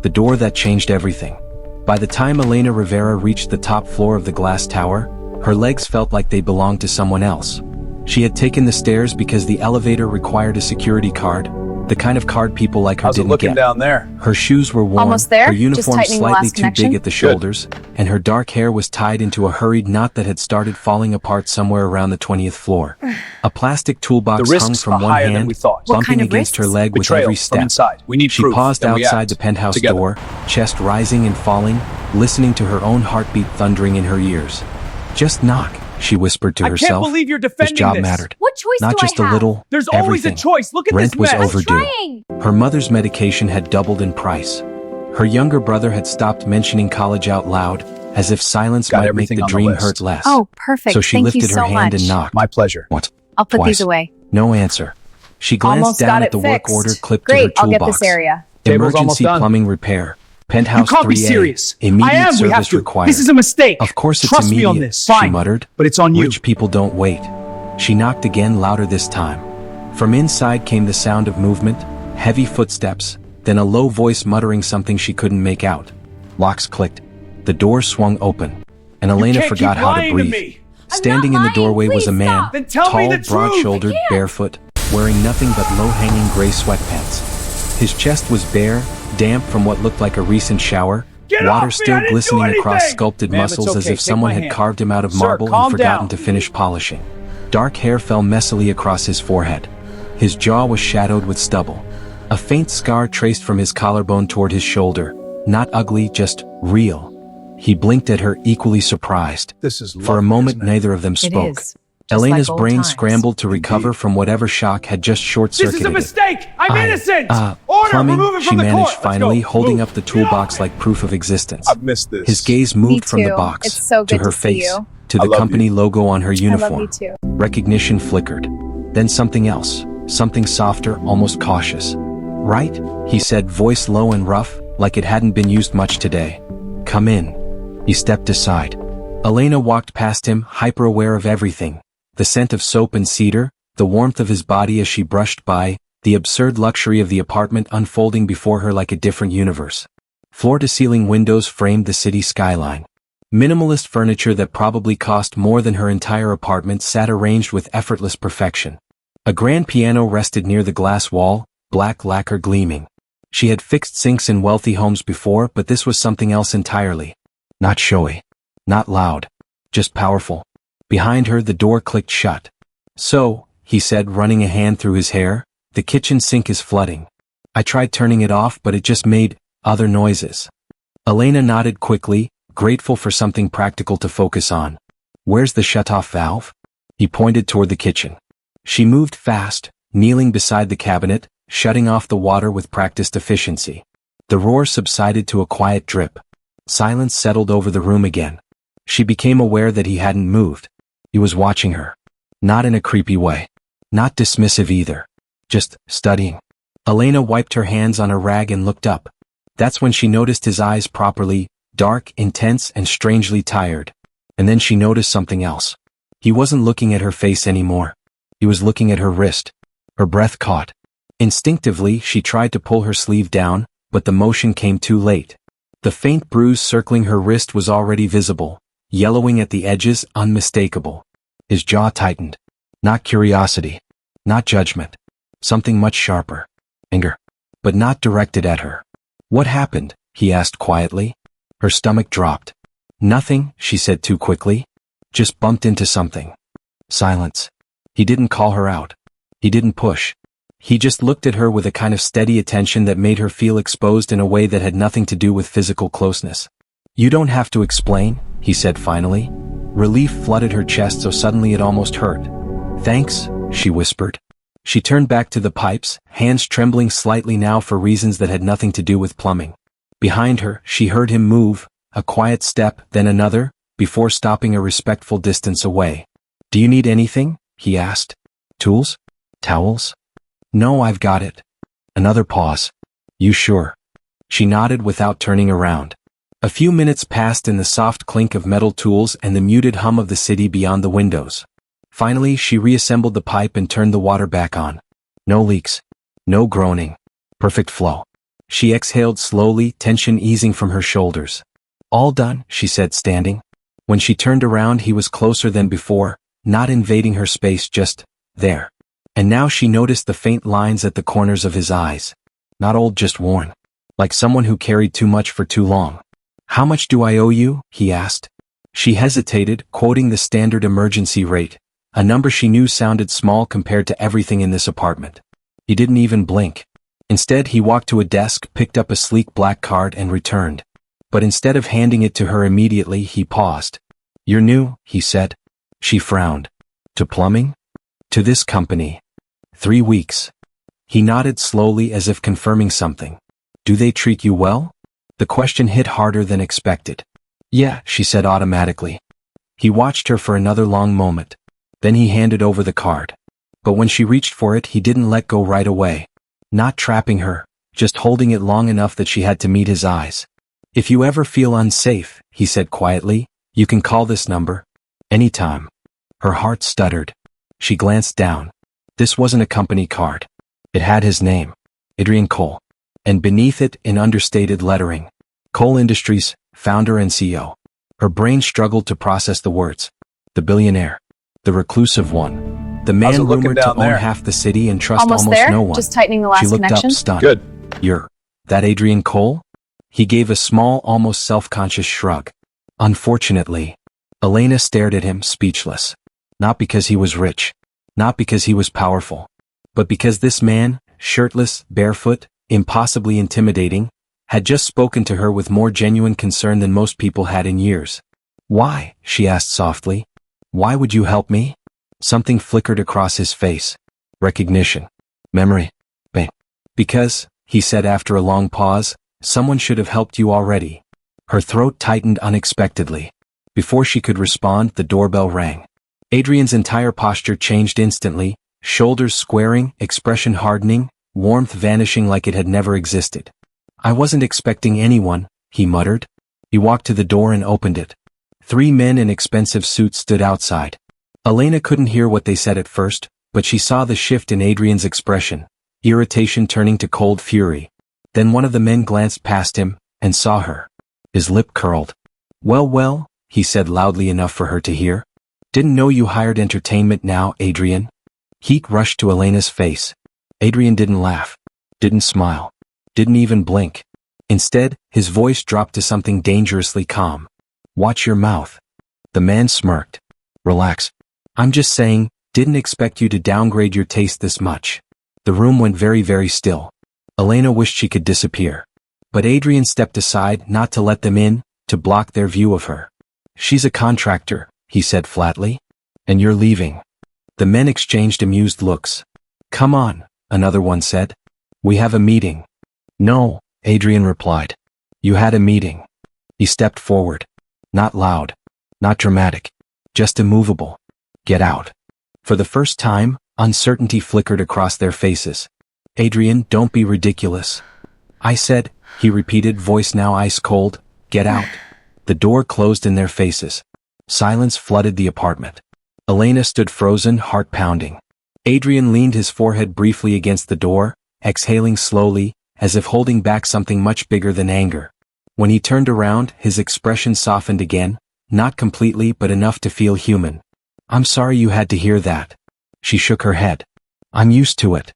The door that changed everything. By the time Elena Rivera reached the top floor of the glass tower, her legs felt like they belonged to someone else. She had taken the stairs because the elevator required a security card, the kind of card people like her didn't get. Down there? Her shoes were worn, Almost there? her uniform Just tightening the slightly last too connection? big at the shoulders, and her dark hair was tied into a hurried knot that had started falling apart somewhere around the 20th floor. A plastic toolbox The hung risks from are one higher than hand, we thought. What bumping kind of against her risks? leg with Betrayal every from step. inside. We need She proof, paused then we outside act the penthouse together. door, chest rising and falling, listening to her own heartbeat thundering in her ears. Just knock, she whispered to I herself. can't believe you're This defending job this. mattered. What choice Not do just I a have? little, There's always a everything. choice. Look at Rent this was mess. overdue. Trying. Her mother's medication had doubled in price. Her younger brother had stopped mentioning college out loud, as if silence Got might make everything the on the dream list. hurt less. Oh, perfect. So she Thank lifted you her so hand much. and knocked. My pleasure. What? I'll put Twice. these away. No answer. She glanced Almost down got at it the work fixed. order clipped Great, to her I'll get toolbox. this area. Table's almost Emergency done. plumbing repair. Penthouse You can't be 3A. serious. Immediate I am. We service have to. required. This is a mistake. Of course it's Trust immediate, me on this. she Fine. muttered. But it's on you. Rich people don't wait. She knocked again, louder this time. From inside came the sound of movement, heavy footsteps, then a low voice muttering something she couldn't make out. Locks clicked. The door swung open, and Elena can't forgot keep how to lying to breathe. me. Standing not in the lying. doorway was Please a man, stop. Then tell me tall, the truth. broad-shouldered, I can't. barefoot, wearing nothing but low-hanging gray sweatpants. His chest was bare, damp from what looked like a recent shower, Get water off me, still I didn't do glistening across anything. sculpted Ma'am, it's muscles as okay. if Take someone my had hand. carved him out of Sir, marble calm and forgotten down. to finish polishing. Dark hair fell messily across his forehead. His jaw was shadowed with stubble. A faint scar traced from his collarbone toward his shoulder. Not ugly, just real. He blinked at her, equally surprised. This is For a moment, neither of them It spoke. is. Just Elena's like old brain times. scrambled to recover from whatever shock had just This short-circuited is a it. mistake. I'm innocent. Plumbing, remove it she from the managed court. Let's finally, go. holding Move. up the Get toolbox off. like proof of existence. I've missed this. His gaze Me moved from the too. box It's so to good her to see face, you. to I the love company you. logo on her I uniform. love you too. Recognition flickered. Then something else, something softer, almost cautious. Right? He said, voice low and rough, like it hadn't been used much today. Come in. He stepped aside. Elena walked past him, hyper-aware of everything. The scent of soap and cedar, the warmth of his body as she brushed by, the absurd luxury of the apartment unfolding before her like a different universe. Floor-to-ceiling windows framed the city skyline. Minimalist furniture that probably cost more than her entire apartment sat arranged with effortless perfection. A grand piano rested near the glass wall, black lacquer gleaming. She had fixed sinks in wealthy homes before, but this was something else entirely. Not showy. Not loud. Just powerful. Behind her, the door clicked shut. So, he said, running a hand through his hair, the kitchen sink is flooding. I tried turning it off, but it just made other noises. Elena nodded quickly, grateful for something practical to focus on. Where's the shut-off valve? He pointed toward the kitchen. She moved fast, kneeling beside the cabinet, shutting off the water with practiced efficiency. The roar subsided to a quiet drip. Silence settled over the room again. She became aware that he hadn't moved. He was watching her. Not in a creepy way. Not dismissive either. Just studying. Elena wiped her hands on a rag and looked up. That's when she noticed his eyes properly, dark, intense, and strangely tired. And then she noticed something else. He wasn't looking at her face anymore. He was looking at her wrist. Her breath caught. Instinctively, she tried to pull her sleeve down, but the motion came too late. The faint bruise circling her wrist was already visible, yellowing at the edges, unmistakable. His jaw tightened. Not curiosity. Not judgment. Something much sharper. Anger. But not directed at her. What happened? He asked quietly. Her stomach dropped. Nothing, she said too quickly. Just bumped into something. Silence. He didn't call her out. He didn't push. He just looked at her with a kind of steady attention that made her feel exposed in a way that had nothing to do with physical closeness. You don't have to explain, he said finally. Relief flooded her chest so suddenly it almost hurt. Thanks, she whispered. She turned back to the pipes, hands trembling slightly now for reasons that had nothing to do with plumbing. Behind her, she heard him move, a quiet step, then another, before stopping a respectful distance away. Do you need anything? He asked. Tools? Towels? No, I've got it. Another pause. You sure? She nodded without turning around. A few minutes passed in the soft clink of metal tools and the muted hum of the city beyond the windows. Finally, she reassembled the pipe and turned the water back on. No leaks. No groaning. Perfect flow. She exhaled slowly, tension easing from her shoulders. All done, she said, standing. When she turned around, he was closer than before, not invading her space, just there. And now she noticed the faint lines at the corners of his eyes. Not old, just worn. Like someone who carried too much for too long. How much do I owe you? He asked. She hesitated, quoting the standard emergency rate, a number she knew sounded small compared to everything in this apartment. He didn't even blink. Instead, he walked to a desk, picked up a sleek black card and returned. But instead of handing it to her immediately, he paused. You're new, he said. She frowned. To plumbing? To this company. 3 weeks. He nodded slowly as if confirming something. Do they treat you well? The question hit harder than expected. Yeah, she said automatically. He watched her for another long moment. Then he handed over the card. But when she reached for it, he didn't let go right away. Not trapping her, just holding it long enough that she had to meet his eyes. If you ever feel unsafe, he said quietly, you can call this number. Anytime. Her heart stuttered. She glanced down. This wasn't a company card. It had his name. Adrian Cole. And beneath it, in understated lettering, Cole Industries, founder and CEO. Her brain struggled to process the words. The billionaire. The reclusive one. The man rumored to own half the city and trust almost no one. Just tightening the last She looked connection. up, stunned. Good. You're that Adrian Cole? He gave a small, almost self-conscious shrug. Unfortunately. Elena stared at him, speechless. Not because he was rich. Not because he was powerful. But because this man, shirtless, barefoot, impossibly intimidating, had just spoken to her with more genuine concern than most people had in years. Why? She asked softly. Why would you help me? Something flickered across his face. Recognition. Memory. Bang. Because, he said after a long pause, someone should have helped you already. Her throat tightened unexpectedly. Before she could respond, the doorbell rang. Adrian's entire posture changed instantly, shoulders squaring, expression hardening, warmth vanishing like it had never existed. I wasn't expecting anyone, he muttered. He walked to the door and opened it. 3 men in expensive suits stood outside. Elena couldn't hear what they said at first, but she saw the shift in Adrian's expression, irritation turning to cold fury. Then one of the men glanced past him, and saw her. His lip curled. Well, he said loudly enough for her to hear. Didn't know you hired entertainment now, Adrian. Heat rushed to Elena's face. Adrian didn't laugh. Didn't smile. Didn't even blink. Instead, his voice dropped to something dangerously calm. Watch your mouth. The man smirked. Relax. I'm just saying, didn't expect you to downgrade your taste this much. The room went very, very still. Elena wished she could disappear. But Adrian stepped aside, not to let them in, to block their view of her. She's a contractor, he said flatly. And you're leaving. The men exchanged amused looks. Come on, another one said. We have a meeting. No, Adrian replied. You had a meeting. He stepped forward. Not loud. Not dramatic. Just immovable. Get out. For the first time, uncertainty flickered across their faces. Adrian, don't be ridiculous. I said, he repeated, voice now ice cold, get out. The door closed in their faces. Silence flooded the apartment. Elena stood frozen, heart pounding. Adrian leaned his forehead briefly against the door, exhaling slowly, as if holding back something much bigger than anger. When he turned around, his expression softened again, not completely but enough to feel human. I'm sorry you had to hear that. She shook her head. I'm used to it.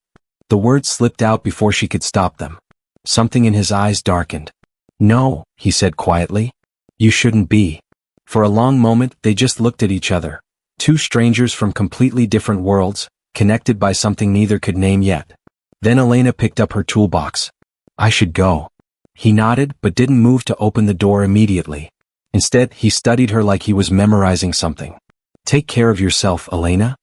The words slipped out before she could stop them. Something in his eyes darkened. No, he said quietly. You shouldn't be. For a long moment, they just looked at each other. 2 strangers from completely different worlds, connected by something neither could name yet. Then Elena picked up her toolbox. I should go. He nodded but didn't move to open the door immediately. Instead, he studied her like he was memorizing something. Take care of yourself, Elena.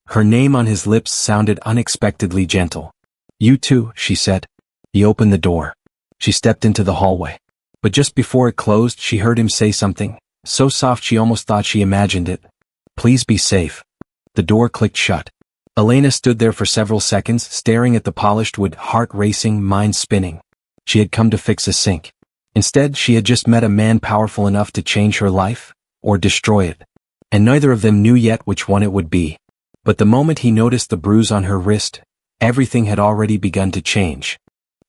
Her name on his lips sounded unexpectedly gentle. You too, she said. He opened the door. She stepped into the hallway. But just before it closed, she heard him say something, so soft she almost thought she imagined it. Please be safe. The door clicked shut. Elena stood there for several seconds, staring at the polished wood, heart racing, mind spinning. She had come to fix a sink. Instead, she had just met a man powerful enough to change her life, or destroy it. And neither of them knew yet which one it would be. But the moment he noticed the bruise on her wrist, everything had already begun to change.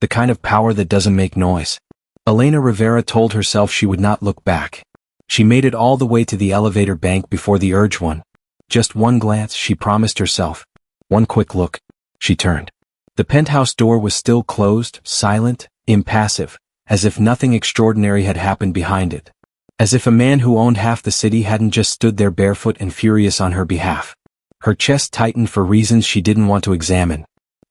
The kind of power that doesn't make noise. Elena Rivera told herself she would not look back. She made it all the way to the elevator bank before the urge won. Just one glance, she promised herself. One quick look. She turned. The penthouse door was still closed, silent, impassive, as if nothing extraordinary had happened behind it. As if a man who owned half the city hadn't just stood there barefoot and furious on her behalf. Her chest tightened for reasons she didn't want to examine.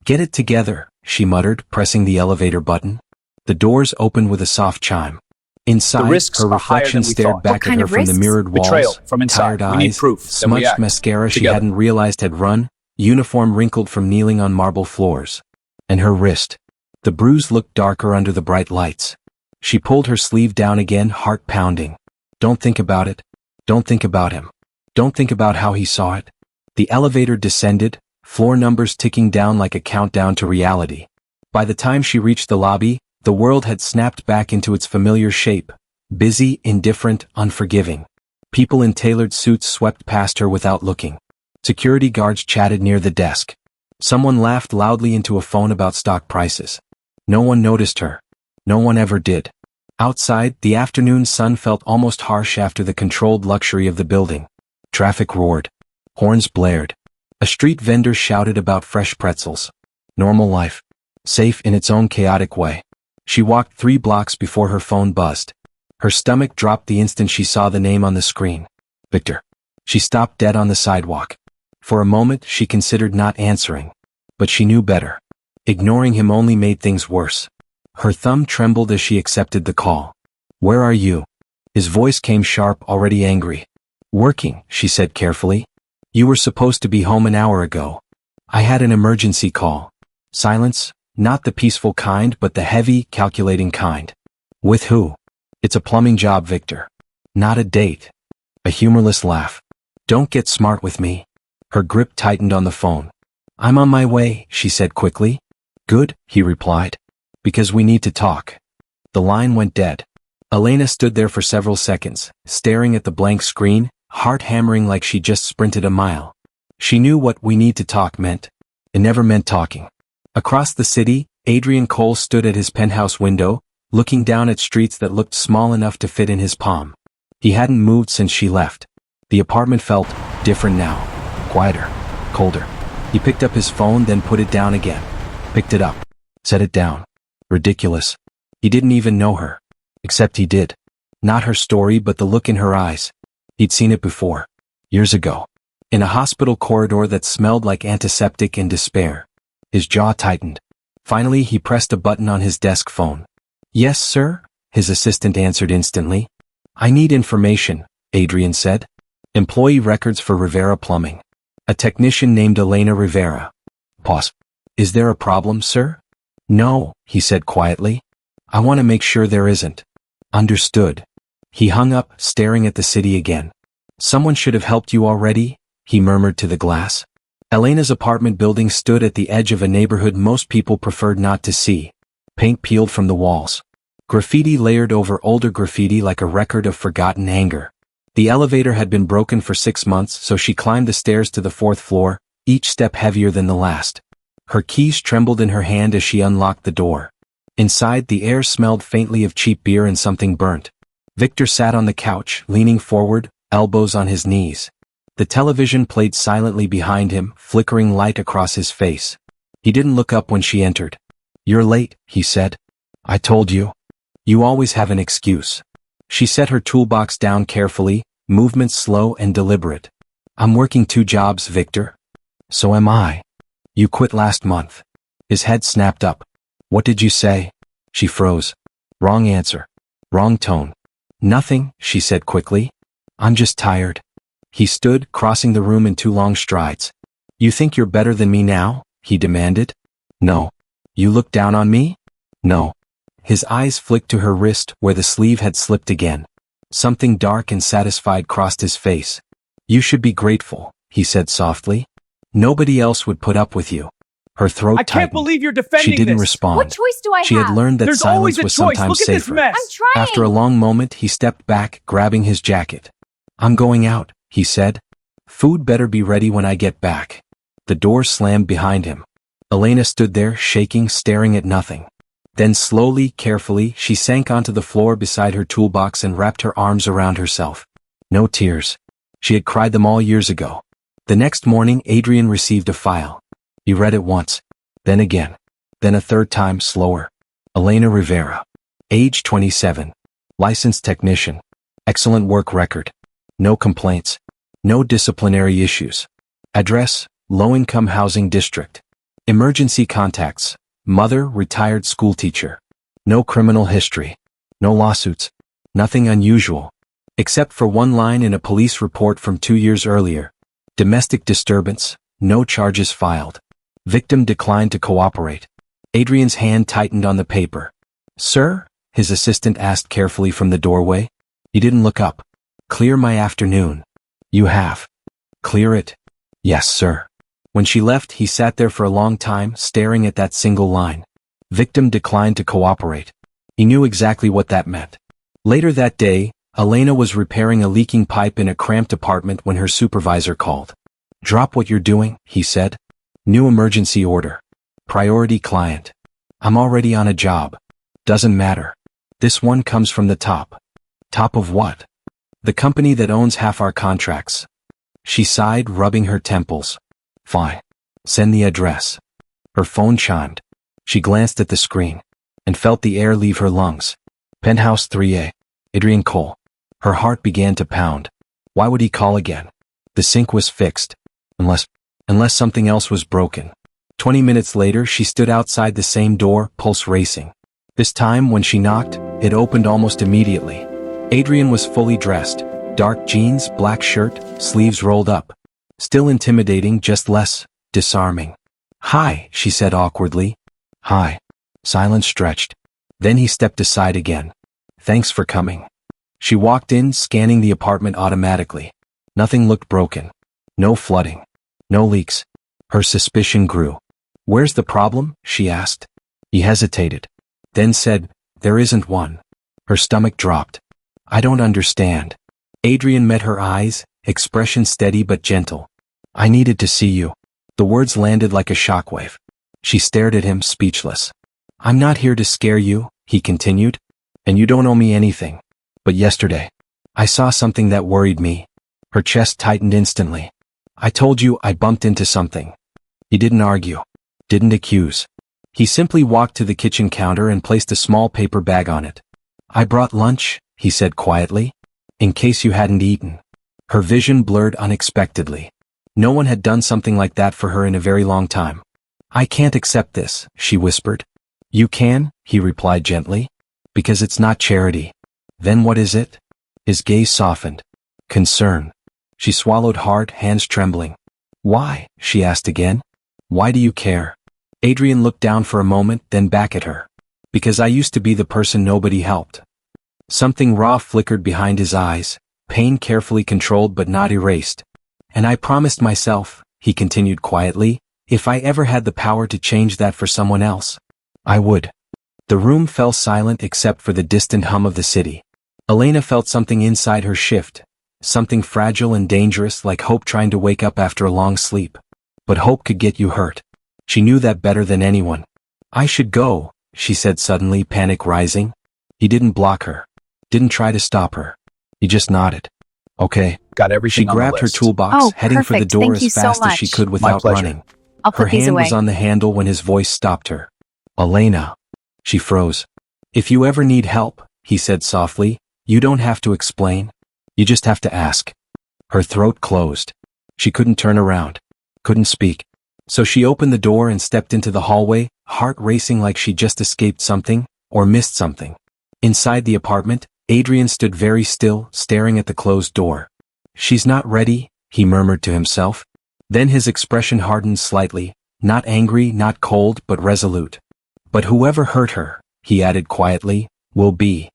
"Get it together," she muttered, pressing the elevator button. The doors opened with a soft chime. Inside, her reflection stared back at her from the mirrored walls, tired eyes, smudged mascara she hadn't realized had run, uniform wrinkled from kneeling on marble floors. And her wrist. The bruise looked darker under the bright lights. She pulled her sleeve down again, heart pounding. Don't think about it. Don't think about him. Don't think about how he saw it. The elevator descended, floor numbers ticking down like a countdown to reality. By the time she reached the lobby, the world had snapped back into its familiar shape, busy, indifferent, unforgiving. People in tailored suits swept past her without looking. Security guards chatted near the desk. Someone laughed loudly into a phone about stock prices. No one noticed her. No one ever did. Outside, the afternoon sun felt almost harsh after the controlled luxury of the building. Traffic roared. Horns blared. A street vendor shouted about fresh pretzels. Normal life. Safe in its own chaotic way. She walked 3 blocks before her phone buzzed. Her stomach dropped the instant she saw the name on the screen. Victor. She stopped dead on the sidewalk. For a moment, she considered not answering. But she knew better. Ignoring him only made things worse. Her thumb trembled as she accepted the call. "Where are you?" His voice came sharp, already angry. "Working," she said carefully. "You were supposed to be home an hour ago. I had an emergency call." Silence, not the peaceful kind but the heavy, calculating kind. "With who?" "It's a plumbing job, Victor." "Not a date." A humorless laugh. "Don't get smart with me." Her grip tightened on the phone. "I'm on my way," she said quickly. "Good," he replied. "Because we need to talk." The line went dead. Elena stood there for several seconds, staring at the blank screen, heart hammering like she just sprinted a mile. She knew what "we need to talk" meant. It never meant talking. Across the city, Adrian Cole stood at his penthouse window, looking down at streets that looked small enough to fit in his palm. He hadn't moved since she left. The apartment felt different now. Quieter. Colder. He picked up his phone, then put it down again. Picked it up. Set it down. Ridiculous. He didn't even know her. Except he did. Not her story, but the look in her eyes. He'd seen it before. Years ago. In a hospital corridor that smelled like antiseptic and despair. His jaw tightened. Finally, he pressed a button on his desk phone. "Yes, sir?" his assistant answered instantly. "I need information," Adrian said. "Employee records for Rivera Plumbing. A technician named Elena Rivera." Pause. "Is there a problem, sir?" "No," he said quietly. "I want to make sure there isn't." "Understood." He hung up, staring at the city again. "Someone should have helped you already," he murmured to the glass. Elena's apartment building stood at the edge of a neighborhood most people preferred not to see. Paint peeled from the walls. Graffiti layered over older graffiti like a record of forgotten anger. The elevator had been broken for 6 months, so she climbed the stairs to the 4th floor, each step heavier than the last. Her keys trembled in her hand as she unlocked the door. Inside, the air smelled faintly of cheap beer and something burnt. Victor sat on the couch, leaning forward, elbows on his knees. The television played silently behind him, flickering light across his face. He didn't look up when she entered. "You're late," he said. "I told you. You always have an excuse." She set her toolbox down carefully, movements slow and deliberate. "I'm working 2 jobs, Victor." "So am I." "You quit last month." His head snapped up. "What did you say?" She froze. Wrong answer. Wrong tone. "Nothing," she said quickly. "I'm just tired." He stood, crossing the room in 2 long strides. "You think you're better than me now?" he demanded. "No." "You look down on me?" "No." His eyes flicked to her wrist, where the sleeve had slipped again. Something dark and satisfied crossed his face. "You should be grateful," he said softly. "Nobody else would put up with you." Her throat tightened. I can't believe you're defending She didn't this. respond. What choice do I have? She had learned that There's silence always a was choice. sometimes Look at this safer. mess. I'm trying. After a long moment, he stepped back, grabbing his jacket. "I'm going out," he said. "Food better be ready when I get back." The door slammed behind him. Elena stood there, shaking, staring at nothing. Then slowly, carefully, she sank onto the floor beside her toolbox and wrapped her arms around herself. No tears. She had cried them all years ago. The next morning, Adrian received a file. He read it once, then again, then a third time, slower. Elena Rivera. Age 27. Licensed technician. Excellent work record. No complaints. No disciplinary issues. Address, low-income housing district. Emergency contacts. Mother, retired schoolteacher. No criminal history. No lawsuits. Nothing unusual. Except for one line in a police report from 2 years earlier. Domestic disturbance. No charges filed. Victim declined to cooperate. Adrian's hand tightened on the paper. Sir? His assistant asked carefully from the doorway. He didn't look up. Clear my afternoon. You have. Clear it? Yes, sir. When she left, he sat there for a long time, staring at that single line. Victim declined to cooperate. He knew exactly what that meant. Later that day, Elena was repairing a leaking pipe in a cramped apartment when her supervisor called. Drop what you're doing, he said. New emergency order. Priority client. I'm already on a job. Doesn't matter. This one comes from the top. Top of what? The company that owns half our contracts. She sighed, rubbing her temples. Fine. Send the address. Her phone chimed. She glanced at the screen and felt the air leave her lungs. Penthouse 3A. Adrian Cole. Her heart began to pound. Why would he call again? The sink was fixed. Unless something else was broken. 20 minutes later, she stood outside the same door, pulse racing. This time, when she knocked, it opened almost immediately. Adrian was fully dressed. Dark jeans, black shirt, sleeves rolled up. Still intimidating, just less disarming. Hi, she said awkwardly. Hi. Silence stretched. Then he stepped aside again. Thanks for coming. She walked in, scanning the apartment automatically. Nothing looked broken. No flooding. No leaks. Her suspicion grew. Where's the problem? She asked. He hesitated. Then said, there isn't one. Her stomach dropped. I don't understand. Adrian met her eyes, expression steady but gentle. I needed to see you. The words landed like a shockwave. She stared at him, speechless. I'm not here to scare you, he continued. And you don't owe me anything. But yesterday, I saw something that worried me. Her chest tightened instantly. I told you I bumped into something. He didn't argue. Didn't accuse. He simply walked to the kitchen counter and placed a small paper bag on it. I brought lunch, he said quietly. In case you hadn't eaten. Her vision blurred unexpectedly. No one had done something like that for her in a very long time. I can't accept this, she whispered. You can, he replied gently. Because it's not charity. Then what is it? His gaze softened. Concern. She swallowed hard, hands trembling. Why? She asked again. Why do you care? Adrian looked down for a moment, then back at her. Because I used to be the person nobody helped. Something raw flickered behind his eyes, pain carefully controlled but not erased. And I promised myself, he continued quietly, if I ever had the power to change that for someone else, I would. The room fell silent except for the distant hum of the city. Elena felt something inside her shift, something fragile and dangerous like hope trying to wake up after a long sleep. But hope could get you hurt. She knew that better than anyone. I should go, she said suddenly, panic rising. He didn't block her. Didn't try to stop her. He just nodded. Okay. Got everything. She grabbed her toolbox, heading for the door as fast as she could without running. Her hand was on the handle when his voice stopped her. Elena. She froze. If you ever need help, he said softly, you don't have to explain. You just have to ask. Her throat closed. She couldn't turn around. Couldn't speak. So she opened the door and stepped into the hallway, heart racing like she just escaped something, or missed something. Inside the apartment, Adrian stood very still, staring at the closed door. She's not ready, he murmured to himself. Then his expression hardened slightly, not angry, not cold, but resolute. But whoever hurt her, he added quietly, will be.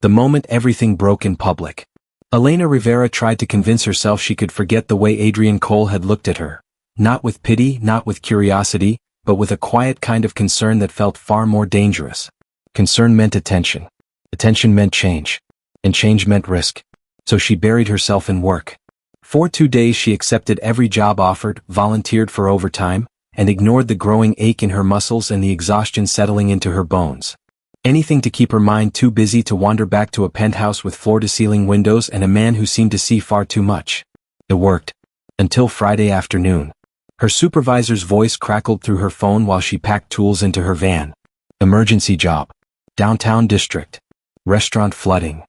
The moment everything broke in public. Elena Rivera tried to convince herself she could forget the way Adrian Cole had looked at her. Not with pity, not with curiosity, but with a quiet kind of concern that felt far more dangerous. Concern meant attention. Attention meant change. And change meant risk. So she buried herself in work. For 2 days she accepted every job offered, volunteered for overtime, and ignored the growing ache in her muscles and the exhaustion settling into her bones. Anything to keep her mind too busy to wander back to a penthouse with floor-to-ceiling windows and a man who seemed to see far too much. It worked. Until Friday afternoon. Her supervisor's voice crackled through her phone while she packed tools into her van. Emergency job. Downtown district. Restaurant flooding.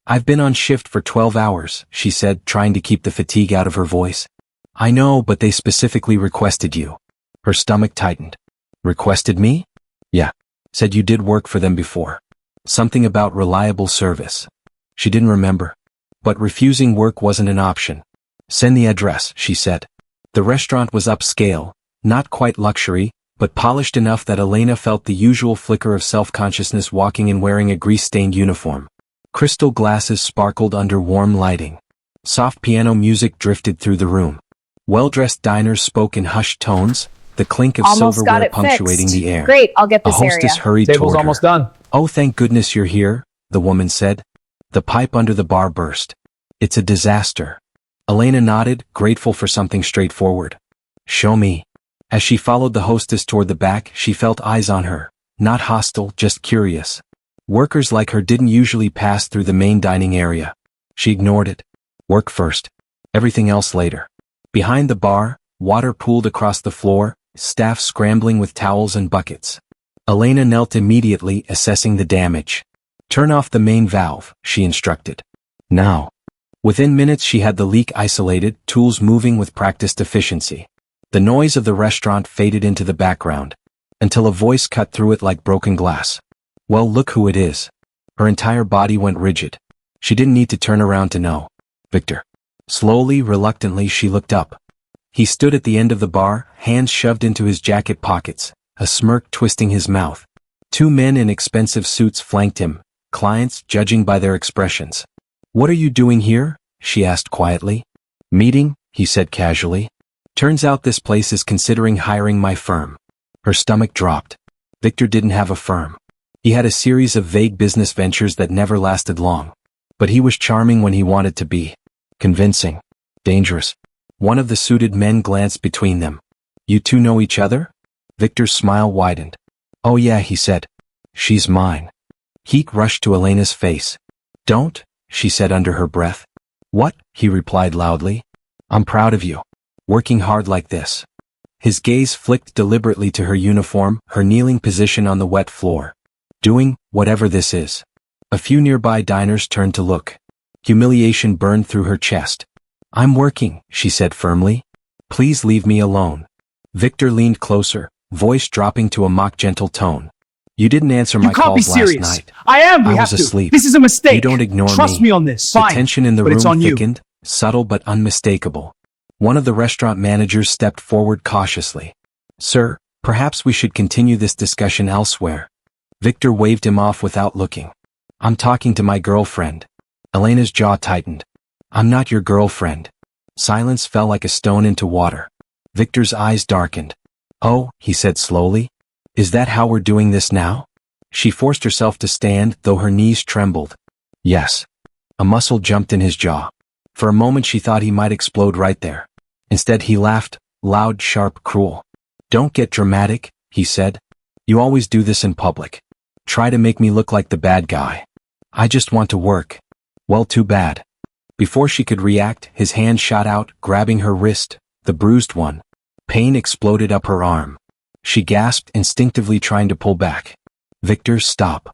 I've been on shift for 12 hours, she said, trying to keep the fatigue out of her voice. I know, but they specifically requested you. Her stomach tightened. Requested me? Yeah. Said you did work for them before. Something about reliable service. She didn't remember. But refusing work wasn't an option. Send the address, she said. The restaurant was upscale, not quite luxury, but polished enough that Elena felt the usual flicker of self-consciousness walking in wearing a grease-stained uniform. Crystal glasses sparkled under warm lighting. Soft piano music drifted through the room. Well-dressed diners spoke in hushed tones, the clink of silverware punctuating the air. Great, I'll get this area. A hostess hurried Table's toward her. almost done. Oh, thank goodness you're here, the woman said. The pipe under the bar burst. It's a disaster. Elena nodded, grateful for something straightforward. Show me. As she followed the hostess toward the back, she felt eyes on her. Not hostile, just curious. Workers like her didn't usually pass through the main dining area. She ignored it. Work first. Everything else later. Behind the bar, water pooled across the floor, staff scrambling with towels and buckets. Elena knelt immediately, assessing the damage. Turn off the main valve, she instructed. Now. Within minutes she had the leak isolated, tools moving with practiced efficiency. The noise of the restaurant faded into the background, until a voice cut through it like broken glass. Well, look who it is. Her entire body went rigid. She didn't need to turn around to know. Victor. Slowly, reluctantly, she looked up. He stood at the end of the bar, hands shoved into his jacket pockets, a smirk twisting his mouth. Two men in expensive suits flanked him, clients judging by their expressions. What are you doing here? She asked quietly. Meeting, he said casually. Turns out this place is considering hiring my firm. Her stomach dropped. Victor didn't have a firm. He had a series of vague business ventures that never lasted long. But he was charming when he wanted to be. Convincing. Dangerous. One of the suited men glanced between them. You two know each other? Victor's smile widened. Oh yeah, he said. She's mine. Heat rushed to Elena's face. Don't, she said under her breath. What? He replied loudly. I'm proud of you. Working hard like this. His gaze flicked deliberately to her uniform, her kneeling position on the wet floor. Doing whatever this is. A few nearby diners turned to look. Humiliation burned through her chest. I'm working, she said firmly. Please leave me alone. Victor leaned closer, voice dropping to a mock-gentle tone. You didn't answer my calls last night. I am. I was asleep. This is a mistake. You don't ignore me. Trust me on this. The Fine. tension in the But room it's on you. thickened, subtle but unmistakable. One of the restaurant managers stepped forward cautiously. Sir, perhaps we should continue this discussion elsewhere. Victor waved him off without looking. I'm talking to my girlfriend. Elena's jaw tightened. I'm not your girlfriend. Silence fell like a stone into water. Victor's eyes darkened. Oh, he said slowly. Is that how we're doing this now? She forced herself to stand, though her knees trembled. Yes. A muscle jumped in his jaw. For a moment she thought he might explode right there. Instead he laughed, loud, sharp, cruel. Don't get dramatic, he said. You always do this in public. Try to make me look like the bad guy. I just want to work. Well, too bad. Before she could react, his hand shot out, grabbing her wrist, the bruised one. Pain exploded up her arm. She gasped, instinctively trying to pull back. Victor, stop.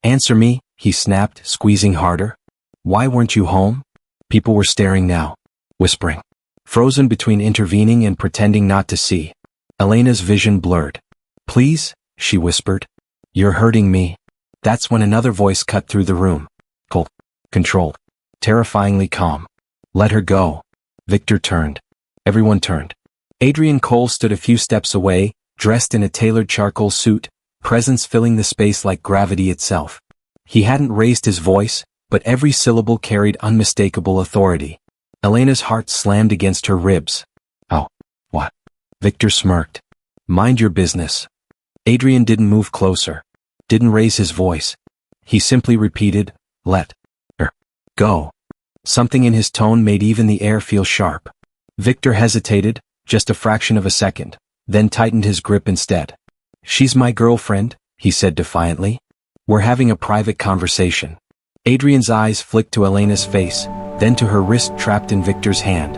Answer me, he snapped, squeezing harder. Why weren't you home? People were staring now, whispering. Frozen between intervening and pretending not to see. Elena's vision blurred. Please, she whispered. You're hurting me. That's when another voice cut through the room. Cold. Controlled. Terrifyingly calm. Let her go. Victor turned. Everyone turned. Adrian Cole stood a few steps away, dressed in a tailored charcoal suit, presence filling the space like gravity itself. He hadn't raised his voice, but every syllable carried unmistakable authority. Elena's heart slammed against her ribs. Oh, what? Victor smirked. Mind your business. Adrian didn't move closer. Didn't raise his voice. He simply repeated, let her go. Something in his tone made even the air feel sharp. Victor hesitated, just a fraction of a second, then tightened his grip instead. She's my girlfriend, he said defiantly. We're having a private conversation. Adrian's eyes flicked to Elena's face, then to her wrist trapped in Victor's hand.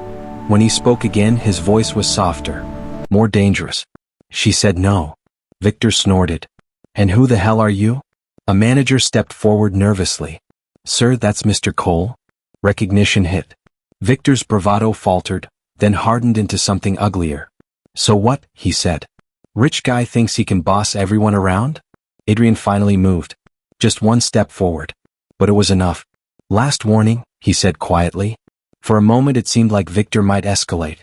When he spoke again, his voice was softer. More dangerous. She said no. Victor snorted. And who the hell are you? A manager stepped forward nervously. Sir, that's Mr. Cole. Recognition hit. Victor's bravado faltered, then hardened into something uglier. So what? He said. Rich guy thinks he can boss everyone around? Adrian finally moved. Just one step forward. But it was enough. Last warning, he said quietly. For a moment it seemed like Victor might escalate.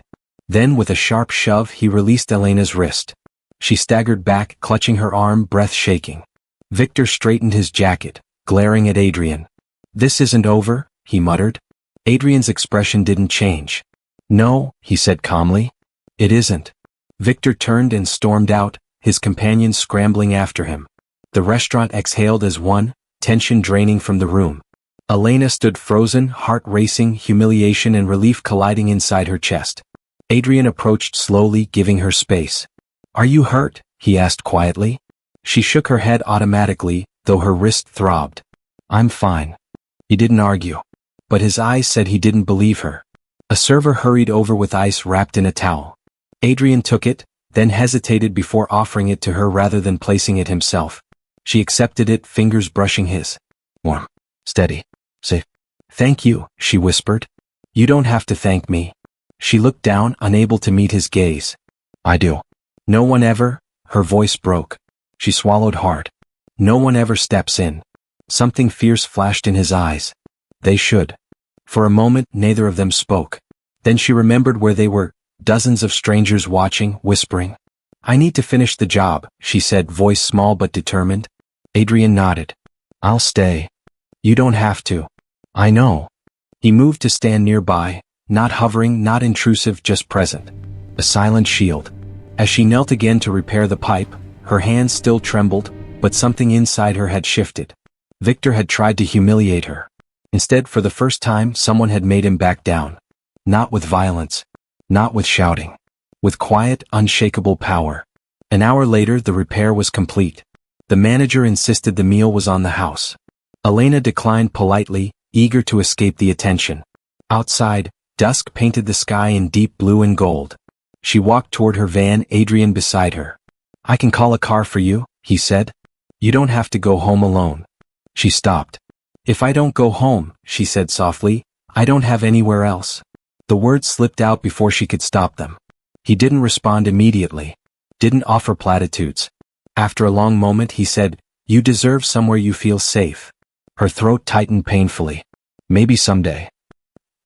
Then with a sharp shove he released Elena's wrist. She staggered back, clutching her arm, breath shaking. Victor straightened his jacket, glaring at Adrian. This isn't over, he muttered. Adrian's expression didn't change. No, he said calmly. It isn't. Victor turned and stormed out, his companions scrambling after him. The restaurant exhaled as one, tension draining from the room. Elena stood frozen, heart racing, humiliation and relief colliding inside her chest. Adrian approached slowly, giving her space. Are you hurt? He asked quietly. She shook her head automatically, though her wrist throbbed. I'm fine. He didn't argue. But his eyes said he didn't believe her. A server hurried over with ice wrapped in a towel. Adrian took it, then hesitated before offering it to her rather than placing it himself. She accepted it, fingers brushing his. Warm. Steady. Safe. Thank you, she whispered. You don't have to thank me. She looked down, unable to meet his gaze. I do. No one ever, her voice broke. She swallowed hard. No one ever steps in. Something fierce flashed in his eyes. They should. For a moment, neither of them spoke. Then she remembered where they were, dozens of strangers watching, whispering. I need to finish the job, she said, voice small but determined. Adrian nodded. I'll stay. You don't have to. I know. He moved to stand nearby, not hovering, not intrusive, just present. A silent shield. As she knelt again to repair the pipe, her hands still trembled, but something inside her had shifted. Victor had tried to humiliate her. Instead, for the first time, someone had made him back down. Not with violence. Not with shouting. With quiet, unshakable power. An hour later, the repair was complete. The manager insisted the meal was on the house. Elena declined politely, eager to escape the attention. Outside, dusk painted the sky in deep blue and gold. She walked toward her van, Adrian beside her. I can call a car for you, he said. You don't have to go home alone. She stopped. If I don't go home, she said softly, I don't have anywhere else. The words slipped out before she could stop them. He didn't respond immediately. Didn't offer platitudes. After a long moment he said, You deserve somewhere you feel safe. Her throat tightened painfully. Maybe someday.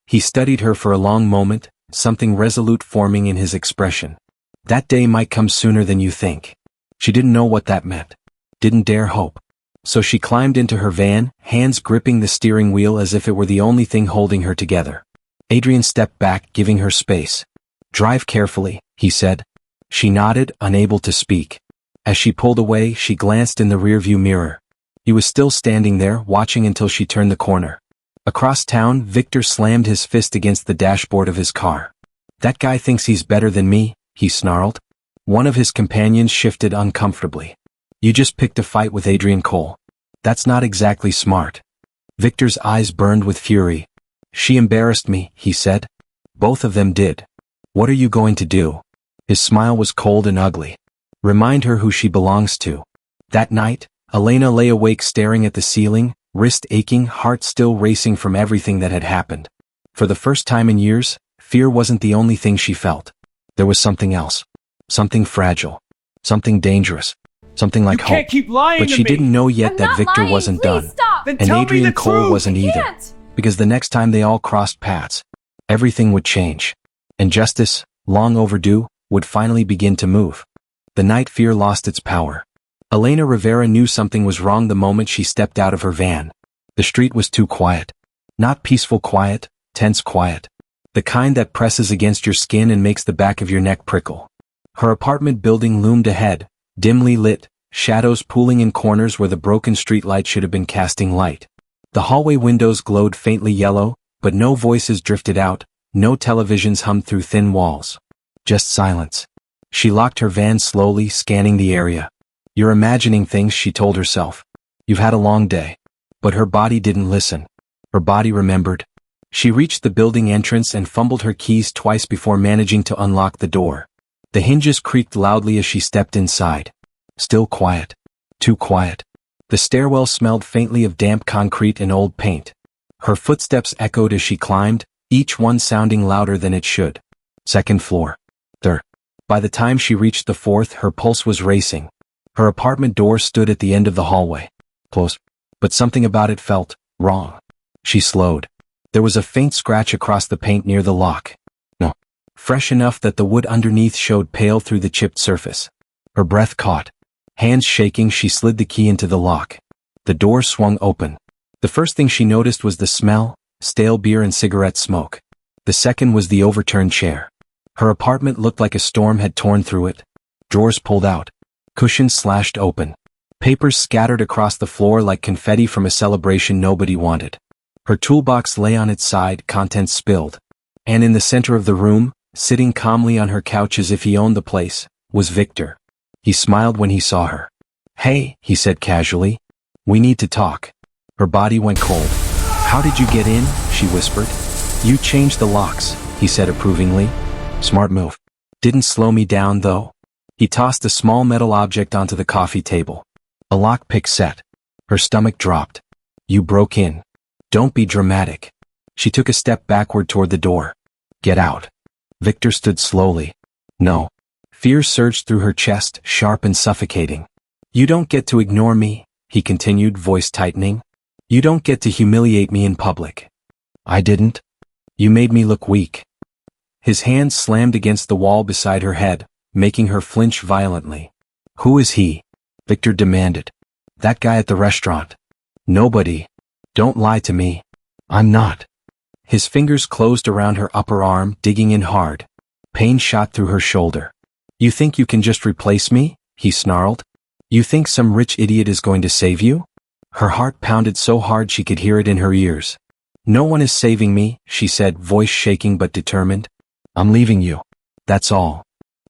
He studied her for a long moment, something resolute forming in his expression. That day might come sooner than you think. She didn't know what that meant. Didn't dare hope. So she climbed into her van, hands gripping the steering wheel as if it were the only thing holding her together. Adrian stepped back, giving her space. Drive carefully, he said. She nodded, unable to speak. As she pulled away, she glanced in the rearview mirror. He was still standing there, watching until she turned the corner. Across town, Victor slammed his fist against the dashboard of his car. That guy thinks he's better than me, he snarled. One of his companions shifted uncomfortably. You just picked a fight with Adrian Cole. That's not exactly smart. Victor's eyes burned with fury. She embarrassed me, he said. Both of them did. What are you going to do? His smile was cold and ugly. Remind her who she belongs to. That night, Elena lay awake staring at the ceiling, wrist aching, heart still racing from everything that had happened. For the first time in years, fear wasn't the only thing she felt. There was something else. Something fragile. Something dangerous. Something like hope. You can't keep lying to me! But she didn't know yet I'm that not Victor lying. wasn't Please done. stop. Then And tell me Adrian the Cole truth. wasn't either. Can't. Because the next time they all crossed paths, everything would change. And justice, long overdue, would finally begin to move. The night fear lost its power. Elena Rivera knew something was wrong the moment she stepped out of her van. The street was too quiet. Not peaceful quiet, tense quiet. The kind that presses against your skin and makes the back of your neck prickle. Her apartment building loomed ahead, dimly lit, shadows pooling in corners where the broken streetlight should have been casting light. The hallway windows glowed faintly yellow, but no voices drifted out, no televisions hummed through thin walls. Just silence. She locked her van slowly, scanning the area. You're imagining things, she told herself. You've had a long day. But her body didn't listen. Her body remembered. She reached the building entrance and fumbled her keys twice before managing to unlock the door. The hinges creaked loudly as she stepped inside. Still quiet. Too quiet. The stairwell smelled faintly of damp concrete and old paint. Her footsteps echoed as she climbed, each one sounding louder than it should. Second floor. Third. By the time she reached the fourth, her pulse was racing. Her apartment door stood at the end of the hallway. Closed. But something about it felt wrong. She slowed. There was a faint scratch across the paint near the lock. No. Fresh enough that the wood underneath showed pale through the chipped surface. Her breath caught. Hands shaking, she slid the key into the lock. The door swung open. The first thing she noticed was the smell, stale beer and cigarette smoke. The second was the overturned chair. Her apartment looked like a storm had torn through it. Drawers pulled out. Cushions slashed open. Papers scattered across the floor like confetti from a celebration nobody wanted. Her toolbox lay on its side, contents spilled. And in the center of the room, sitting calmly on her couch as if he owned the place, was Victor. He smiled when he saw her. "Hey," he said casually. "We need to talk." Her body went cold. "How did you get in?" she whispered. "You changed the locks," he said approvingly. "Smart move. Didn't slow me down, though." He tossed a small metal object onto the coffee table. A lockpick set. Her stomach dropped. "You broke in. Don't be dramatic." She took a step backward toward the door. "Get out." Victor stood slowly. "No." Fear surged through her chest, sharp and suffocating. "You don't get to ignore me," he continued, voice tightening. "You don't get to humiliate me in public." "I didn't. You made me look weak." His hand slammed against the wall beside her head, making her flinch violently. "Who is he?" Victor demanded. "That guy at the restaurant." "Nobody. Don't lie to me." "I'm not." His fingers closed around her upper arm, digging in hard. Pain shot through her shoulder. "You think you can just replace me?" he snarled. "You think some rich idiot is going to save you?" Her heart pounded so hard she could hear it in her ears. "No one is saving me," she said, voice shaking but determined. "I'm leaving you. That's all."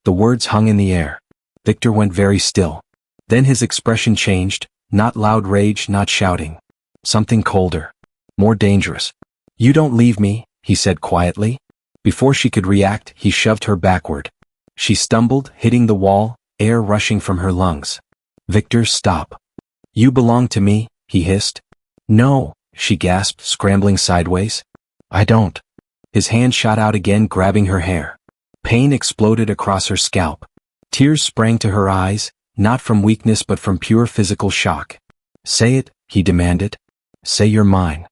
The words hung in the air. Victor went very still. Then his expression changed, not loud rage, not shouting. Something colder. More dangerous. "You don't leave me," he said quietly. Before she could react, he shoved her backward. She stumbled, hitting the wall, air rushing from her lungs. "Victor, stop." "You belong to me," he hissed. "No," she gasped, scrambling sideways. "I don't." His hand shot out again, grabbing her hair. Pain exploded across her scalp. Tears sprang to her eyes, not from weakness but from pure physical shock. "Say it," he demanded. "Say you're mine."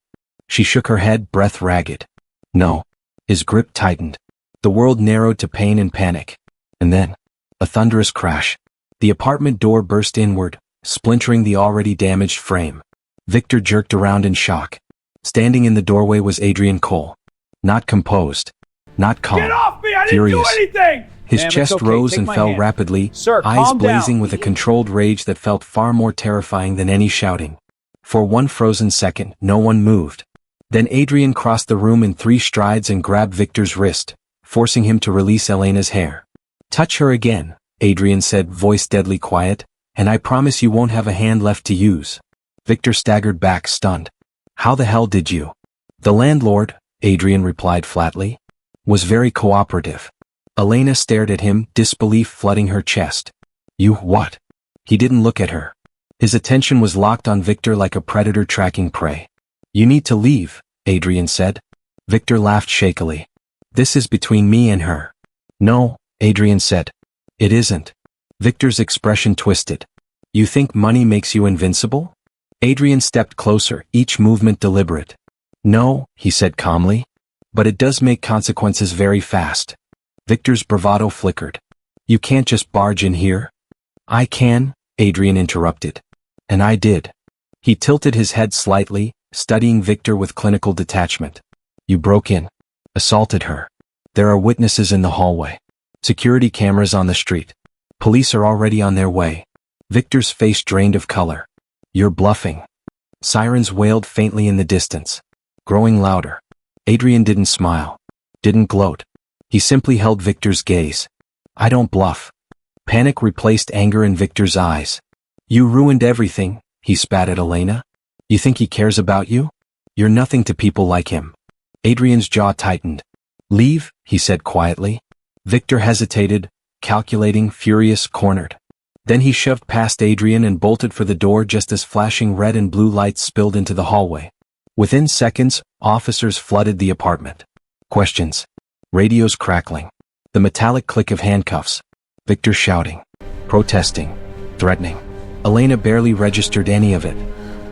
She shook her head, breath ragged. "No." His grip tightened. The world narrowed to pain and panic. And then, a thunderous crash. The apartment door burst inward, splintering the already damaged frame. Victor jerked around in shock. Standing in the doorway was Adrian Cole. Not composed. Not calm. Get off me! I didn't Furious. do anything! His Ma'am, it's chest okay. rose Take and my fell hand. rapidly, Sir, eyes calm blazing down. with a controlled rage that felt far more terrifying than any shouting. For one frozen second, no one moved. Then Adrian crossed the room in 3 strides and grabbed Victor's wrist, forcing him to release Elena's hair. "Touch her again," Adrian said, voice deadly quiet, "and I promise you won't have a hand left to use." Victor staggered back, stunned. "How the hell did you?" "The landlord," Adrian replied flatly, "was very cooperative." Elena stared at him, disbelief flooding her chest. "You what?" He didn't look at her. His attention was locked on Victor like a predator tracking prey. "You need to leave," Adrian said. Victor laughed shakily. "This is between me and her." "No," Adrian said. "It isn't." Victor's expression twisted. "You think money makes you invincible?" Adrian stepped closer, each movement deliberate. "No," he said calmly. "But it does make consequences very fast." Victor's bravado flickered. "You can't just barge in here." "I can," Adrian interrupted. "And I did." He tilted his head slightly, studying Victor with clinical detachment. "You broke in. Assaulted her. There are witnesses in the hallway. Security cameras on the street. Police are already on their way." Victor's face drained of color. "You're bluffing." Sirens wailed faintly in the distance, growing louder. Adrian didn't smile. Didn't gloat. He simply held Victor's gaze. "I don't bluff." Panic replaced anger in Victor's eyes. "You ruined everything," he spat at Elena. You think he cares about you? You're nothing to people like him. Adrian's jaw tightened. Leave, he said quietly. Victor hesitated, calculating, furious, cornered. Then he shoved past Adrian and bolted for the door just as flashing red and blue lights spilled into the hallway. Within seconds, officers flooded the apartment. Questions. Radios crackling. The metallic click of handcuffs. Victor shouting. Protesting. Threatening. Elena barely registered any of it.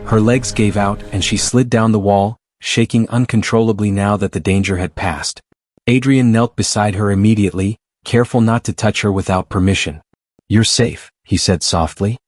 Her legs gave out and she slid down the wall, shaking uncontrollably now that the danger had passed. Adrian knelt beside her immediately, careful not to touch her without permission. You're safe, he said softly.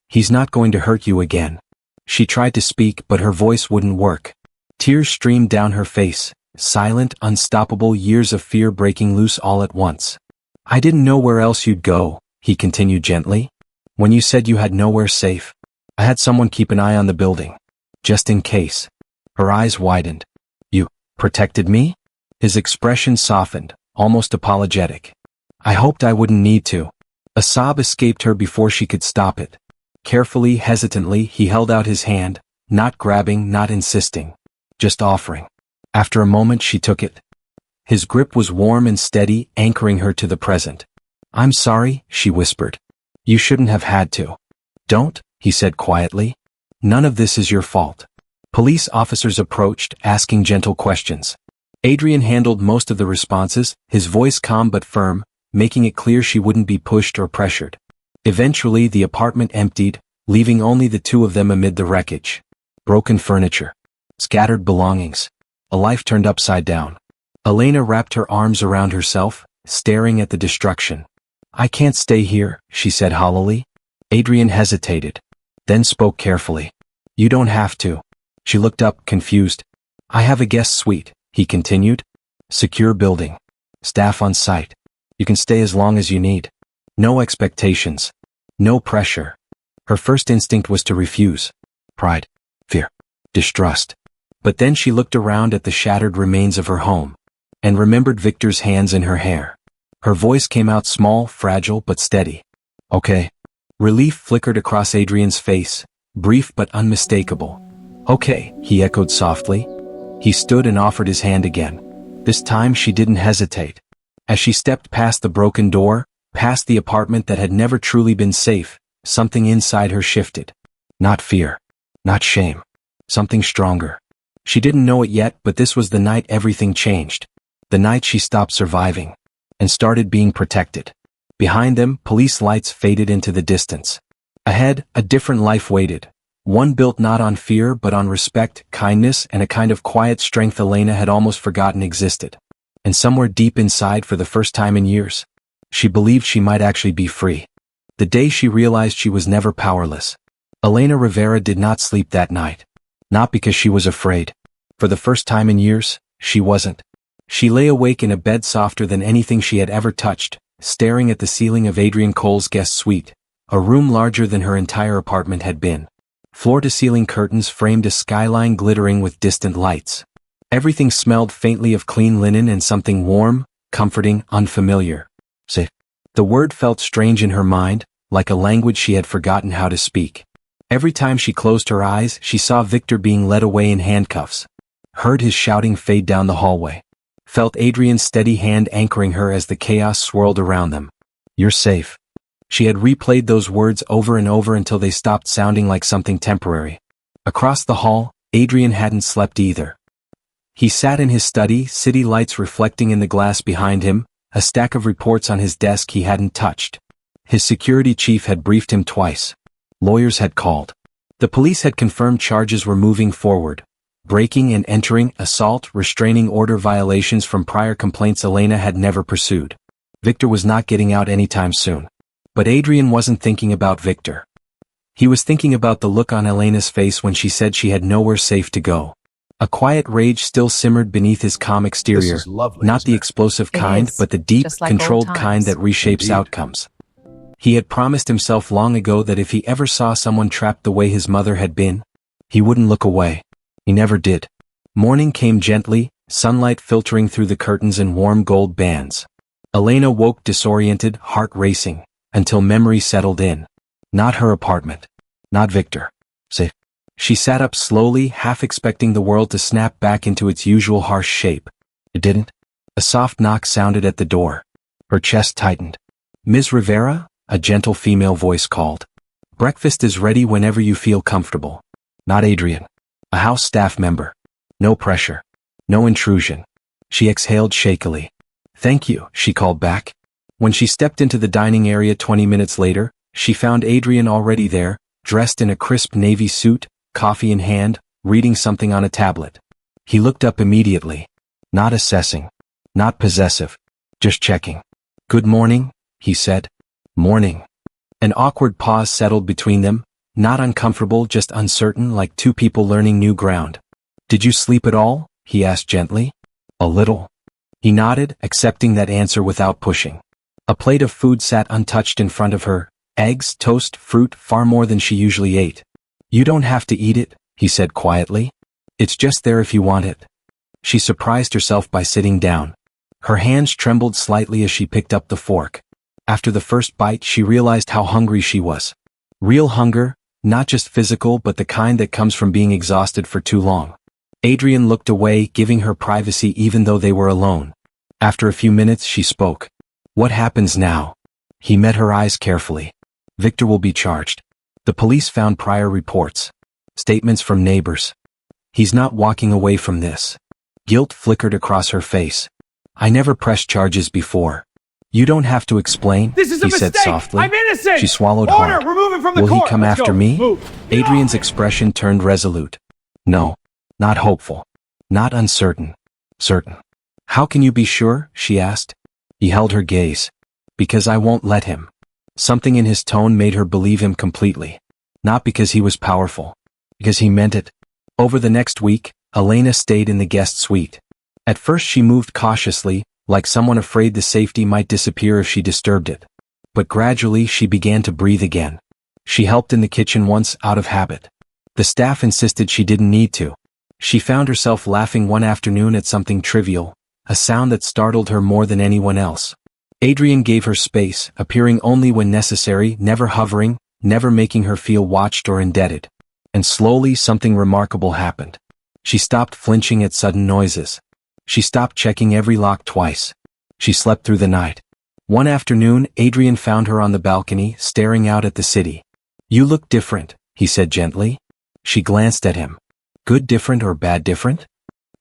He's not going to hurt you again. She tried to speak but her voice wouldn't work. Tears streamed down her face, silent, unstoppable years of fear breaking loose all at once. I didn't know where else you'd go, he continued gently. When you said you had nowhere safe, I had someone keep an eye on the building. Just in case. Her eyes widened. You protected me? His expression softened, almost apologetic. I hoped I wouldn't need to. A sob escaped her before she could stop it. Carefully, hesitantly, he held out his hand, not grabbing, not insisting. Just offering. After a moment she took it. His grip was warm and steady, anchoring her to the present. I'm sorry, she whispered. You shouldn't have had to. Don't, he said quietly. None of this is your fault. Police officers approached, asking gentle questions. Adrian handled most of the responses, his voice calm but firm, making it clear she wouldn't be pushed or pressured. Eventually the apartment emptied, leaving only the two of them amid the wreckage. Broken furniture. Scattered belongings. A life turned upside down. Elena wrapped her arms around herself, staring at the destruction. I can't stay here, she said hollowly. Adrian hesitated, then spoke carefully. You don't have to. She looked up, confused. I have a guest suite, he continued. Secure building. Staff on site. You can stay as long as you need. No expectations. No pressure. Her first instinct was to refuse. Pride. Fear. Distrust. But then she looked around at the shattered remains of her home, and remembered Victor's hands in her hair. Her voice came out small, fragile, but steady. Okay. Relief flickered across Adrian's face, brief but unmistakable. Okay, he echoed softly. He stood and offered his hand again. This time she didn't hesitate. As she stepped past the broken door, past the apartment that had never truly been safe, something inside her shifted. Not fear. Not shame. Something stronger. She didn't know it yet, but this was the night everything changed. The night she stopped surviving and started being protected. Behind them, police lights faded into the distance. Ahead, a different life waited. One built not on fear but on respect, kindness, and a kind of quiet strength Elena had almost forgotten existed. And somewhere deep inside, for the first time in years, she believed she might actually be free. The day she realized she was never powerless. Elena Rivera did not sleep that night. Not because she was afraid. For the first time in years, she wasn't. She lay awake in a bed softer than anything she had ever touched, staring at the ceiling of Adrian Cole's guest suite, a room larger than her entire apartment had been. Floor-to-ceiling curtains framed a skyline glittering with distant lights. Everything smelled faintly of clean linen and something warm, comforting, unfamiliar. Safe. The word felt strange in her mind, like a language she had forgotten how to speak. Every time she closed her eyes, she saw Victor being led away in handcuffs. Heard his shouting fade down the hallway. Felt Adrian's steady hand anchoring her as the chaos swirled around them. You're safe. She had replayed those words over and over until they stopped sounding like something temporary. Across the hall, Adrian hadn't slept either. He sat in his study, city lights reflecting in the glass behind him, a stack of reports on his desk he hadn't touched. His security chief had briefed him twice. Lawyers had called. The police had confirmed charges were moving forward. Breaking and entering, assault, restraining order violations from prior complaints Elena had never pursued. Victor was not getting out anytime soon. But Adrian wasn't thinking about Victor. He was thinking about the look on Elena's face when she said she had nowhere safe to go. A quiet rage still simmered beneath his calm exterior, lovely, not the explosive kind, but the deep, controlled kind that reshapes outcomes. He had promised himself long ago that if he ever saw someone trapped the way his mother had been, he wouldn't look away. He never did. Morning came gently, sunlight filtering through the curtains in warm gold bands. Elena woke disoriented, heart racing, until memory settled in. Not her apartment. Not Victor. Safe. She sat up slowly, half expecting the world to snap back into its usual harsh shape. It didn't. A soft knock sounded at the door. Her chest tightened. "Ms. Rivera?" a gentle female voice called. "Breakfast is ready whenever you feel comfortable." Not Adrian. A house staff member. No pressure. No intrusion. She exhaled shakily. "Thank you," she called back. When she stepped into the dining area 20 minutes later, she found Adrian already there, dressed in a crisp navy suit, coffee in hand, reading something on a tablet. He looked up immediately. Not assessing. Not possessive. Just checking. "Good morning," he said. "Morning." An awkward pause settled between them, not uncomfortable, just uncertain, like two people learning new ground. "Did you sleep at all?" he asked gently. "A little." He nodded, accepting that answer without pushing. A plate of food sat untouched in front of her, eggs, toast, fruit, far more than she usually ate. "You don't have to eat it," he said quietly. "It's just there if you want it." She surprised herself by sitting down. Her hands trembled slightly as she picked up the fork. After the first bite, she realized how hungry she was. Real hunger, not just physical but the kind that comes from being exhausted for too long. Adrian looked away, giving her privacy even though they were alone. After a few minutes, she spoke. "What happens now?" He met her eyes carefully. "Victor will be charged. The police found prior reports. Statements from neighbors. He's not walking away from this." Guilt flickered across her face. "I never pressed charges before." "You don't have to explain," This is a he said mistake. softly. I'm innocent. She swallowed Order, hard. remove him from the "Will court. he come Let's after go. me?" Move. Adrian's expression turned resolute. "No. Not hopeful. Not uncertain. Certain." "How can you be sure?" she asked. He held her gaze. "Because I won't let him." Something in his tone made her believe him completely. Not because he was powerful. Because he meant it. Over the next week, Elena stayed in the guest suite. At first she moved cautiously, like someone afraid the safety might disappear if she disturbed it. But gradually she began to breathe again. She helped in the kitchen once, out of habit. The staff insisted she didn't need to. She found herself laughing one afternoon at something trivial, a sound that startled her more than anyone else. Adrian gave her space, appearing only when necessary, never hovering, never making her feel watched or indebted. And slowly something remarkable happened. She stopped flinching at sudden noises. She stopped checking every lock twice. She slept through the night. One afternoon, Adrian found her on the balcony, staring out at the city. "You look different," he said gently. She glanced at him. "Good different or bad different?"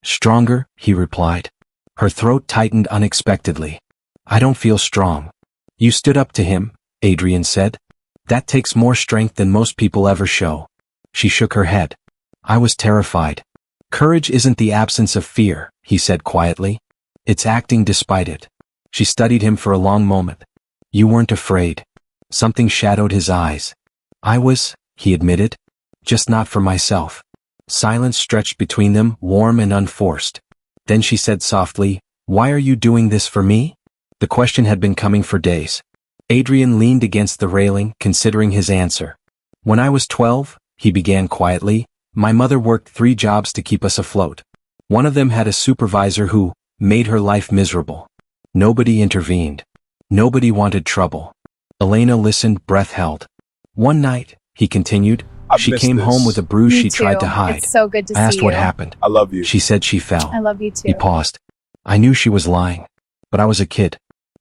"Stronger," he replied. Her throat tightened unexpectedly. "I don't feel strong." "You stood up to him," Adrian said. "That takes more strength than most people ever show." She shook her head. "I was terrified." "Courage isn't the absence of fear," he said quietly. "It's acting despite it." She studied him for a long moment. "You weren't afraid." Something shadowed his eyes. "I was," he admitted. "Just not for myself." Silence stretched between them, warm and unforced. Then she said softly, "Why are you doing this for me?" The question had been coming for days. Adrian leaned against the railing, considering his answer. "When I was 12, he began quietly, "my mother worked 3 jobs to keep us afloat. One of them had a supervisor who made her life miserable. Nobody intervened. Nobody wanted trouble." Elena listened, breath held. "One night," he continued, "she came home with a bruise Me she tried too. to hide. It's so good to I asked see what you. happened. I love you. She said she fell." I love you too. He paused. "I knew she was lying. But I was a kid.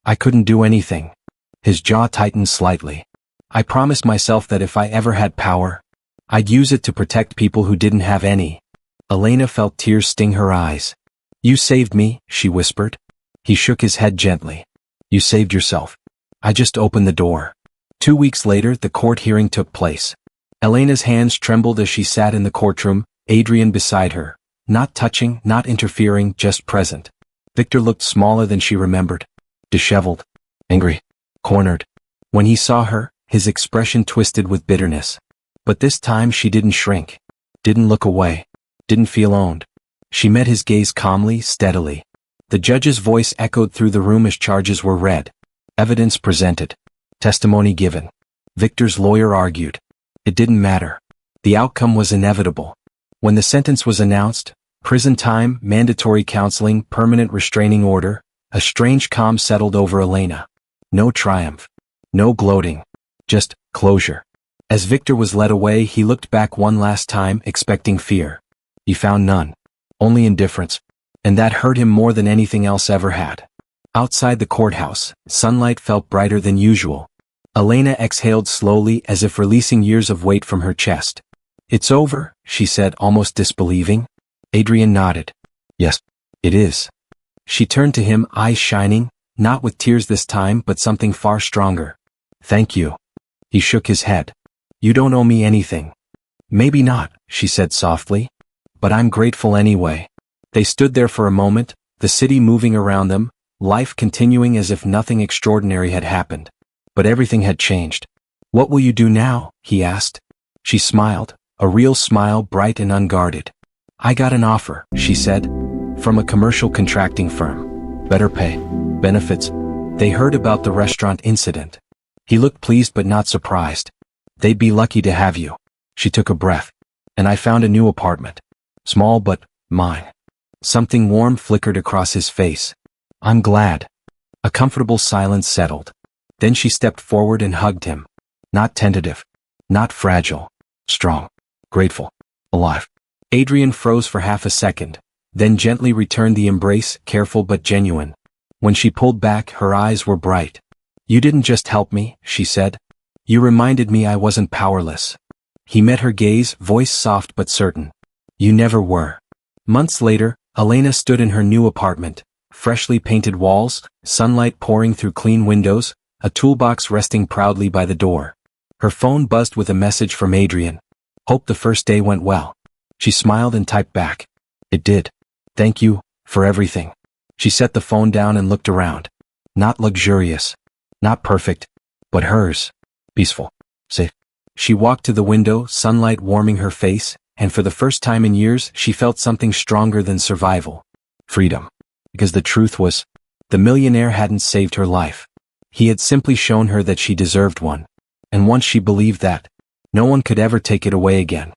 I couldn't do anything." His jaw tightened slightly. "I promised myself that if I ever had power, I'd use it to protect people who didn't have any." Elena felt tears sting her eyes. "You saved me," she whispered. He shook his head gently. "You saved yourself. I just opened the door." 2 weeks later, the court hearing took place. Elena's hands trembled as she sat in the courtroom, Adrian beside her. Not touching, not interfering, just present. Victor looked smaller than she remembered. Disheveled. Angry. Cornered. When he saw her, his expression twisted with bitterness. But this time she didn't shrink. Didn't look away. Didn't feel owned. She met his gaze calmly, steadily. The judge's voice echoed through the room as charges were read. Evidence presented. Testimony given. Victor's lawyer argued. It didn't matter. The outcome was inevitable. When the sentence was announced, prison time, mandatory counseling, permanent restraining order, a strange calm settled over Elena. No triumph. No gloating. Just closure. As Victor was led away, he looked back one last time, expecting fear. He found none. Only indifference. And that hurt him more than anything else ever had. Outside the courthouse, sunlight felt brighter than usual. Elena exhaled slowly, as if releasing years of weight from her chest. "It's over," she said, almost disbelieving. Adrian nodded. "Yes, it is." She turned to him, eyes shining, not with tears this time but something far stronger. "Thank you." He shook his head. "You don't owe me anything." "Maybe not," she said softly. "But I'm grateful anyway." They stood there for a moment, the city moving around them, life continuing as if nothing extraordinary had happened. But everything had changed. "What will you do now?" he asked. She smiled, a real smile, bright and unguarded. "I got an offer," she said, "from a commercial contracting firm. Better pay, benefits." They heard about the restaurant incident. He looked pleased but not surprised. "They'd be lucky to have you." She took a breath. "And I found a new apartment. Small but mine." Something warm flickered across his face. "I'm glad." A comfortable silence settled. Then she stepped forward and hugged him. Not tentative. Not fragile. Strong. Grateful. Alive. Adrian froze for half a second, then gently returned the embrace, careful but genuine. When she pulled back, her eyes were bright. "You didn't just help me," she said. "You reminded me I wasn't powerless." He met her gaze, voice soft but certain. "You never were." Months later, Elena stood in her new apartment. Freshly painted walls, sunlight pouring through clean windows, a toolbox resting proudly by the door. Her phone buzzed with a message from Adrian. "Hope the first day went well." She smiled and typed back. "It did. Thank you, for everything." She set the phone down and looked around. Not luxurious. Not perfect. But hers. Peaceful. Safe. She walked to the window, sunlight warming her face, and for the first time in years she felt something stronger than survival. Freedom. Because the truth was, the millionaire hadn't saved her life. He had simply shown her that she deserved one. And once she believed that, no one could ever take it away again.